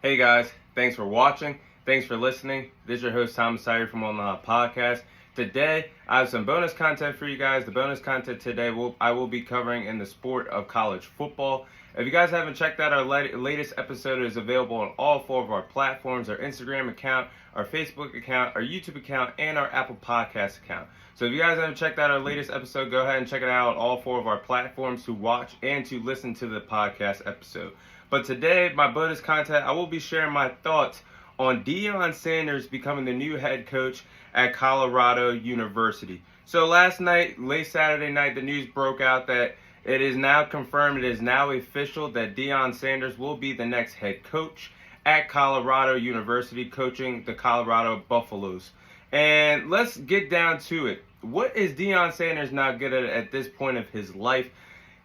Hey guys, thanks for watching. Thanks for listening. This is your host Thomas Sire from On the Podcast. Today, I have some bonus content for you guys. The bonus content today I will be covering in the sport of college football. If you guys haven't checked out our latest episode, it is available on all 4 of our platforms: our Instagram account, our Facebook account, our YouTube account, and our Apple Podcast account. So if you guys haven't checked out our latest episode, go ahead and check it out on all 4 of our platforms to watch and to listen to the podcast episode. But today, my bonus content, I will be sharing my thoughts on Deion Sanders becoming the new head coach at Colorado University. So last night, late Saturday night, the news broke out that it is now confirmed, it is now official that Deion Sanders will be the next head coach at Colorado University, coaching the Colorado Buffaloes. And let's get down to it. What is Deion Sanders not good at this point of his life?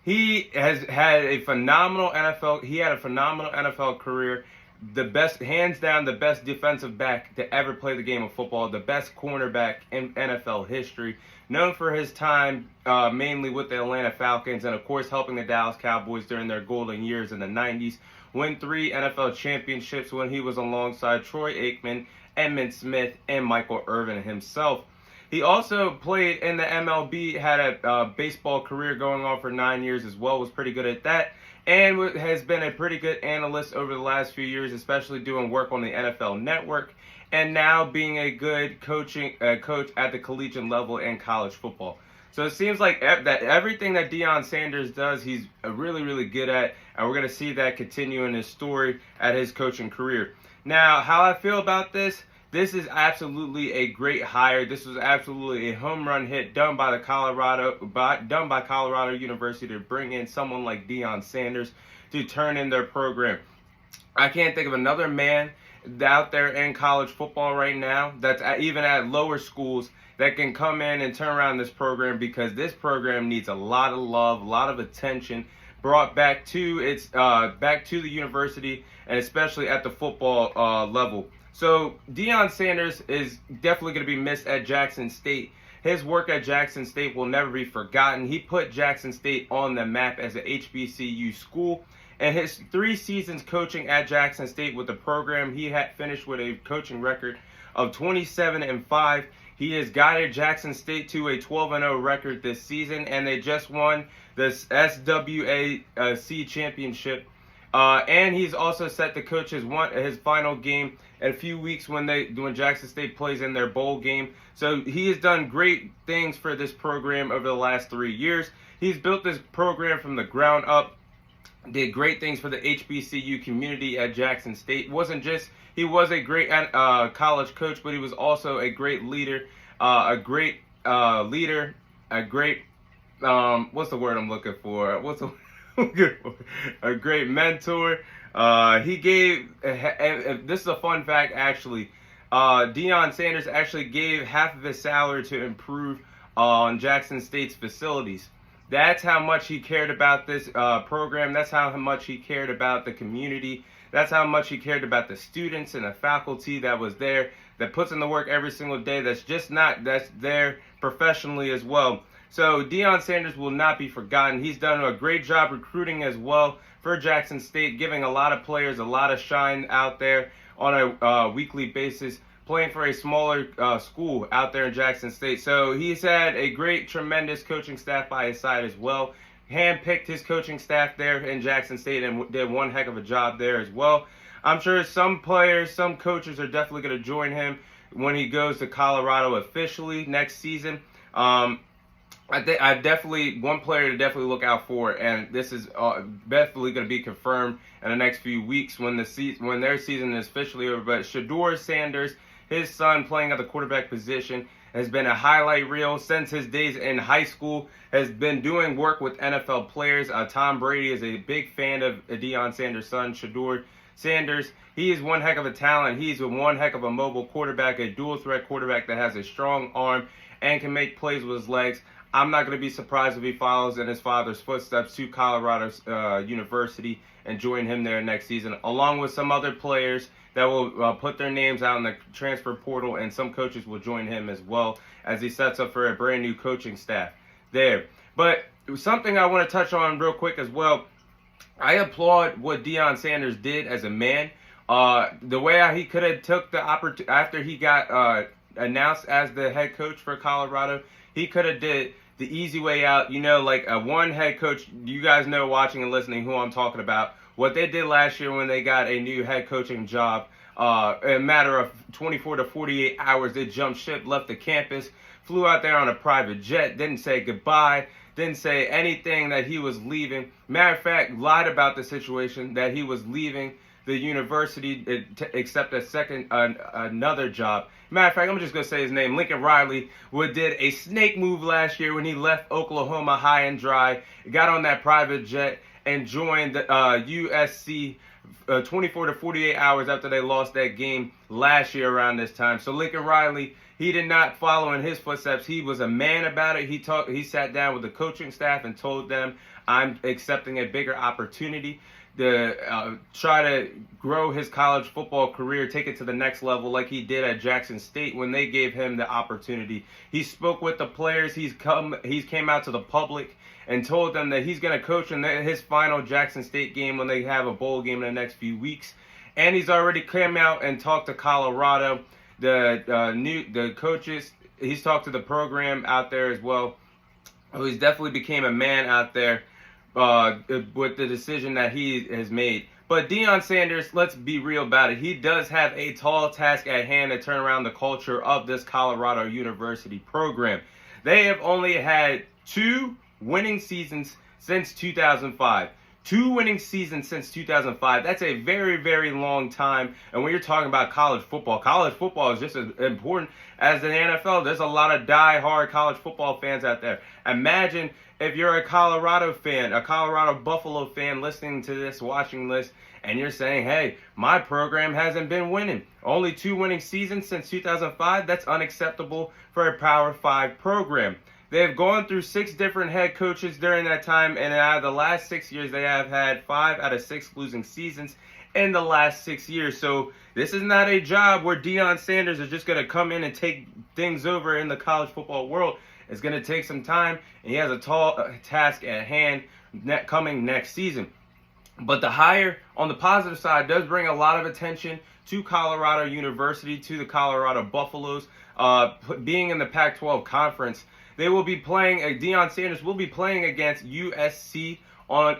He has had a phenomenal NFL career. The best, hands down, the best defensive back to ever play the game of football, the best cornerback in NFL history, known for his time mainly with the Atlanta Falcons and, of course, helping the Dallas Cowboys during their golden years in the 90s, win 3 NFL championships when he was alongside Troy Aikman, Emmitt Smith, and Michael Irvin himself. He also played in the MLB, had a baseball career going on for 9 years as well, was pretty good at that, and has been a pretty good analyst over the last few years, especially doing work on the NFL Network, and now being a good coach at the collegiate level in college football. So it seems like that everything that Deion Sanders does, he's really, really good at, and we're going to see that continue in his story at his coaching career. Now, how I feel about this is absolutely a great hire. This was absolutely a home run hit done by Colorado University to bring in someone like Deion Sanders to turn in their program. I can't think of another man out there in college football right now that's even at lower schools that can come in and turn around this program, because this program needs a lot of love, a lot of attention brought back to the university, and especially at the football level. So Deion Sanders is definitely going to be missed at Jackson State. His work at Jackson State will never be forgotten. He put Jackson State on the map as an HBCU school. And his 3 seasons coaching at Jackson State with the program, he had finished with a coaching record of 27-5. He has guided Jackson State to a 12-0 record this season, and they just won the SWAC championship. And he's also set to coach his final game in a few weeks when Jackson State plays in their bowl game. So he has done great things for this program over the last 3 years. He's built this program from the ground up, did great things for the HBCU community at Jackson State. He was a great college coach, but he was also a great leader, a great what's the word I'm looking for? A great mentor. He gave, this is a fun fact actually, Deion Sanders actually gave half of his salary to improve on Jackson State's facilities. That's how much he cared about this program. That's how much he cared about the community. That's how much he cared about the students and the faculty that was there, that puts in the work every single day, that's there professionally as well. So Deion Sanders will not be forgotten. He's done a great job recruiting as well for Jackson State, giving a lot of players a lot of shine out there on a weekly basis, playing for a smaller school out there in Jackson State. So he's had a great, tremendous coaching staff by his side as well. Handpicked his coaching staff there in Jackson State and did one heck of a job there as well. I'm sure some coaches are definitely going to join him when he goes to Colorado officially next season. One player to definitely look out for, and this is definitely going to be confirmed in the next few weeks when their season is officially over. But Deion Sanders, his son playing at the quarterback position, has been a highlight reel since his days in high school, has been doing work with NFL players. Tom Brady is a big fan of Deion Sanders' son, Deion Sanders. He is one heck of a talent. He's one heck of a mobile quarterback, a dual-threat quarterback that has a strong arm and can make plays with his legs. I'm not going to be surprised if he follows in his father's footsteps to Colorado University and join him there next season, along with some other players that will put their names out in the transfer portal, and some coaches will join him as well as he sets up for a brand new coaching staff there. But something I want to touch on real quick as well, I applaud what Deion Sanders did as a man. The way he could have took the opportunity after he got announced as the head coach for Colorado, he could have did the easy way out. Like one head coach, you guys know, watching and listening, who I'm talking about. What they did last year when they got a new head coaching job, in a matter of 24 to 48 hours, they jumped ship, left the campus, flew out there on a private jet, didn't say goodbye, didn't say anything that he was leaving. Matter of fact, lied about the situation that he was leaving the university to accept another job. Matter of fact, I'm just going to say his name. Lincoln Riley did a snake move last year when he left Oklahoma high and dry, got on that private jet, and joined USC 24 to 48 hours after they lost that game last year around this time. So Lincoln Riley, he did not follow in his footsteps. He was a man about it. He sat down with the coaching staff and told them, I'm accepting a bigger opportunity to try to grow his college football career, take it to the next level like he did at Jackson State when they gave him the opportunity. He spoke with the players. He's came out to the public and told them that he's going to coach in his final Jackson State game when they have a bowl game in the next few weeks. And he's already come out and talked to Colorado, the coaches. He's talked to the program out there as well. He's definitely became a man out there with the decision that he has made. But Deion Sanders, let's be real about it. He does have a tall task at hand to turn around the culture of this Colorado University program. They have only had 2 winning seasons since 2005. 2 winning seasons since 2005. That's a very, very long time. And when you're talking about college football is just as important as the NFL. There's a lot of die-hard college football fans out there. Imagine if you're a Colorado fan, a Colorado Buffalo fan listening to this, watching this, and you're saying, hey, my program hasn't been winning. Only 2 winning seasons since 2005? That's unacceptable for a Power 5 program. They have gone through 6 different head coaches during that time, and out of the last 6 years, they have had 5 out of 6 losing seasons in the last 6 years. So this is not a job where Deion Sanders is just going to come in and take things over in the college football world. It's going to take some time, and he has a tall task at hand coming next season. But the hire, on the positive side, does bring a lot of attention to Colorado University, to the Colorado Buffaloes, being in the Pac-12 conference. They will be playing, Deion Sanders will be playing against USC on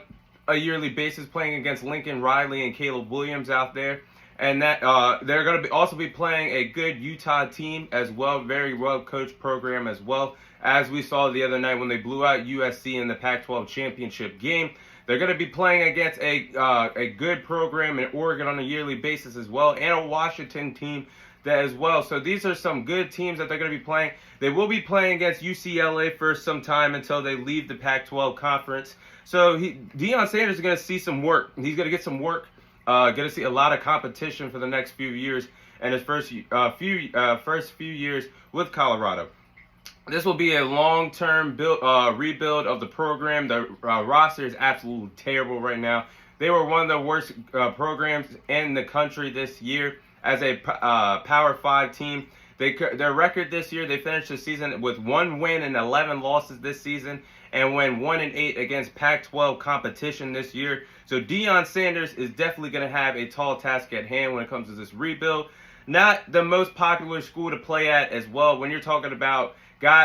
a yearly basis, playing against Lincoln Riley and Caleb Williams out there. And that they're going to also be playing a good Utah team as well, very well-coached program as well, as we saw the other night when they blew out USC in the Pac-12 championship game. They're going to be playing against a good program in Oregon on a yearly basis as well, and a Washington team as well. So these are some good teams that they're going to be playing. They will be playing against UCLA for some time until they leave the Pac-12 conference. So Deion Sanders is going to see some work. He's going to get some work. Going to see a lot of competition for the next few years and his first few years with Colorado. This will be a long-term rebuild of the program. The roster is absolutely terrible right now. They were one of the worst programs in the country this year as a Power 5 team. Their record this year, they finished the season with 1 win and 11 losses this season, and went 1-8 against Pac-12 competition this year. So Deion Sanders is definitely going to have a tall task at hand when it comes to this rebuild. Not the most popular school to play at as well. When you're talking about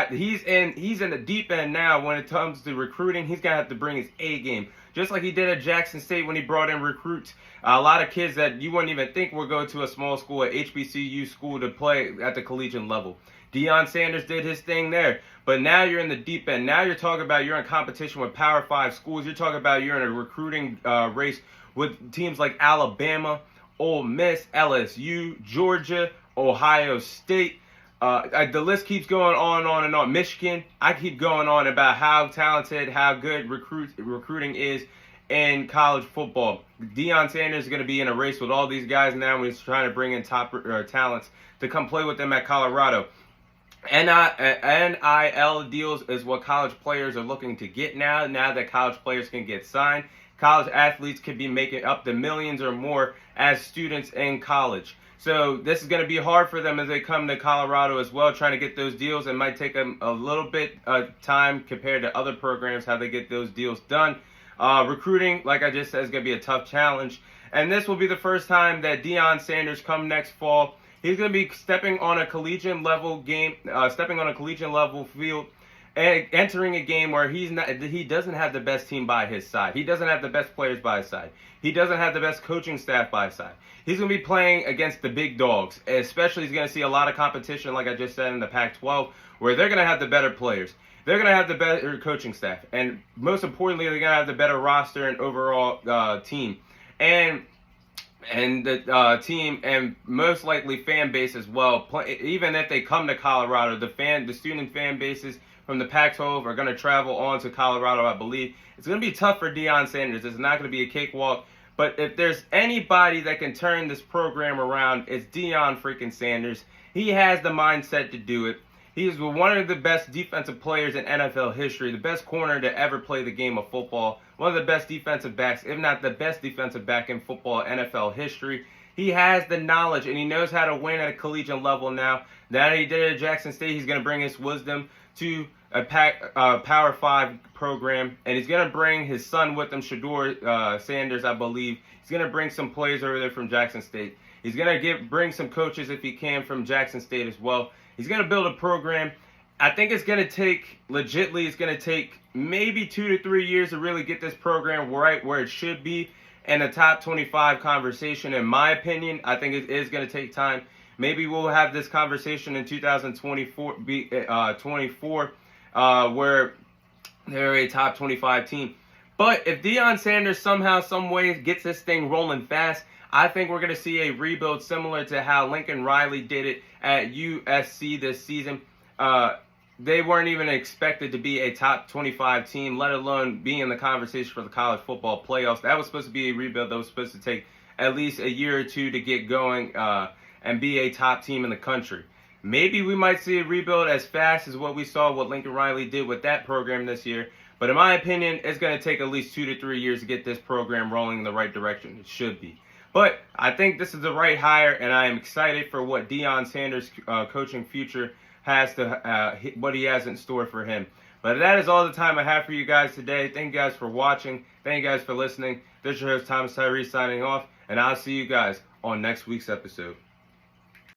he's in the deep end now when it comes to recruiting. He's going to have to bring his A game. Just like he did at Jackson State when he brought in recruits. A lot of kids that you wouldn't even think would go to a small school, at HBCU school, to play at the collegiate level. Deion Sanders did his thing there. But now you're in the deep end. Now you're talking about you're in competition with Power 5 schools. You're talking about you're in a recruiting race with teams like Alabama, Ole Miss, LSU, Georgia, Ohio State. The list keeps going on and on. Michigan, I keep going on about how talented, how good recruiting is in college football. Deion Sanders is going to be in a race with all these guys now when he's trying to bring in top talents to come play with them at Colorado. NIL deals is what college players are looking to get now that college players can get signed. College athletes could be making up to millions or more as students in college. So this is going to be hard for them as they come to Colorado as well, trying to get those deals. It might take them a little bit of time compared to other programs, how they get those deals done. Recruiting, like I just said, is going to be a tough challenge. And this will be the first time that Deion Sanders come next fall. He's going to be stepping on a collegiate level field, and entering a game where he doesn't have the best team by his side. He doesn't have the best players by his side. He doesn't have the best coaching staff by his side. He's going to be playing against the big dogs. Especially, he's going to see a lot of competition, like I just said, in the Pac-12, where they're going to have the better players. They're going to have the better coaching staff. And most importantly, they're going to have the better roster and overall team. And the team and most likely fan base as well. Even if they come to Colorado, the student fan bases from the Pac-12 are going to travel on to Colorado, I believe. It's going to be tough for Deion Sanders. It's not going to be a cakewalk. But if there's anybody that can turn this program around, it's Deion freaking Sanders. He has the mindset to do it. He is one of the best defensive players in NFL history, the best corner to ever play the game of football, one of the best defensive backs, if not the best defensive back in football NFL history. He has the knowledge, and he knows how to win at a collegiate level now. Now that he did it at Jackson State, he's going to bring his wisdom to a Power 5 program, and he's going to bring his son with him, Shedeur Sanders, I believe. He's going to bring some players over there from Jackson State. He's going to bring some coaches, if he can, from Jackson State as well. He's going to build a program. I think it's going to take maybe 2 to 3 years to really get this program right where it should be in a top 25 conversation. In my opinion, I think it is going to take time. Maybe we'll have this conversation in 2024, where they're a top 25 team. But if Deion Sanders somehow, some way gets this thing rolling fast, I think we're going to see a rebuild similar to how Lincoln Riley did it at USC this season. They weren't even expected to be a top 25 team, let alone be in the conversation for the college football playoffs. That was supposed to be a rebuild that was supposed to take at least a year or two to get going and be a top team in the country. Maybe we might see a rebuild as fast as what we saw what Lincoln Riley did with that program this year. But in my opinion, it's going to take at least 2 to 3 years to get this program rolling in the right direction. It should be. But I think this is the right hire, and I am excited for what Deion Sanders' coaching future has what he has in store for him. But that is all the time I have for you guys today. Thank you guys for watching. Thank you guys for listening. This is your host, Thomas Tyree, signing off, and I'll see you guys on next week's episode.